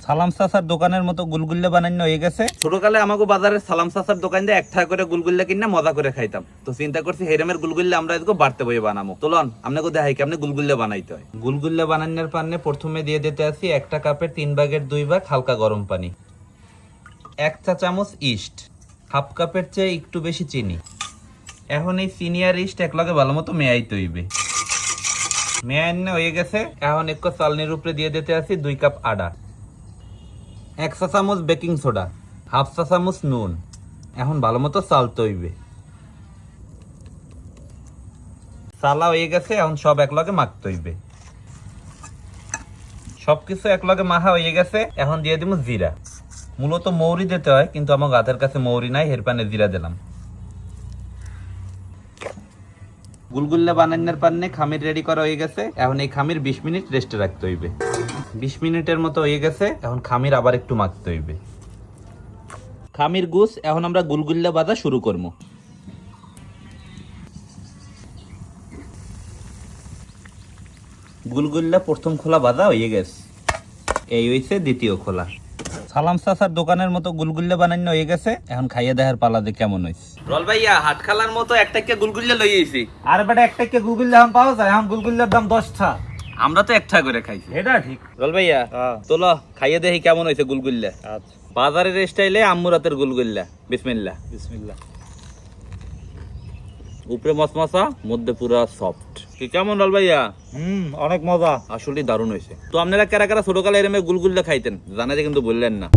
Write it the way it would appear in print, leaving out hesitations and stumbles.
সালাম চাচার দোকানের মতো গুলগুল্লা বানানো হয়ে গেছে। ছোটকালে আমাকে বাজারের সালাম চাচার দোকান দিয়ে 1 টাকা করে গুলগুল্লা কিনা মজা করে খাইতাম। তো চিন্তা করছি হেরামের গুলগুল্লা আমরা আজকে বাড়তে বই বানাবো। চলুন আপনাকে দেখাই কেমনে গুলগুল্লা বানাইতে হয়। গুলগুল্লা বানানোর পান্নে প্রথমে দিয়ে দিতে আসি 1 কাপের 3 ভাগের 2 ভাগ হালকা গরম পানি, 1 চা চামচ ইস্ট, হাফ কাপের চেয়ে একটু বেশি চিনি। এখন এই চিনি আর ইস্ট একলগে ভালো মতো মেয়াইতে হইবে। মেয়াইনে হয়ে গেছে। এখন এক চালনির উপরে দিয়ে দিতে আসি 2 কাপ আদা, 1 চা চামচ বেকিং সোডা, হাফ চা চামচ নুন। এখন ভালো মতো চালতে হইবে। চালা হয়ে গেছে। এখন সব একলগে মাখতে হইবে। সবকিছু একলগে মাখা হয়ে গেছে। এখন দিয়ে দিব জিরা। মূলত মৌরি দিতে হয়, কিন্তু আমার গাছের কাছে মৌরি নাই, এর পানে জিরা দিলাম। গুলগুল্লা বানানোর পান্নে খামির রেডি করা হয়ে গেছে। এখন এই খামির 20 মিনিট রেস্টে রাখতে হইবে। 20 মিনিটের মতো হয়ে গেছে। এখন খামির আবার একটু মাখতে হইবে। খামির গুছ। এখন আমরা গুলগুল্লা বাজা শুরু করব। গুলগুল্লা প্রথম খোলা বাজা হয়ে গেছে। এই হইছে দ্বিতীয় খোলা। সালাম চাচার দোকানের মতো গুলগুল্লা বানানো হয়ে গেছে। এখন খাইয়ে দেখার পালা যে কেমন হইছে। রল ভাইয়া, হাট খালার মতো একটা গুলগুল্লা লই আইছি। আর বেটা একটা গুলগুল্লা এখন পাওয়া যায়? এখন গুলগুল্লার দাম 10 টাকা। আমরা তো 1 টাকা করে খাইছি। এটা ঠিক। রল ভাইয়া, তোলো খাইয়ে দেখি কেমন হইছে গুলগুল্লা। আচ্ছা, বাজারের স্টাইলে আম্মুর হাতের গুলগুল্লা। বিসমিল্লাহ। বিসমিল্লাহ। উপরে মচমচা, মধ্যে পুরা সফট। কি কেমন রল ভাইয়া? অনেক মজা। আসলে দারুণ হয়েছে। তো আপনারা কারা কারা ছোটকালে এরমে গুলগুল্লা খাইতেন জানাতে কিন্তু বললেন না।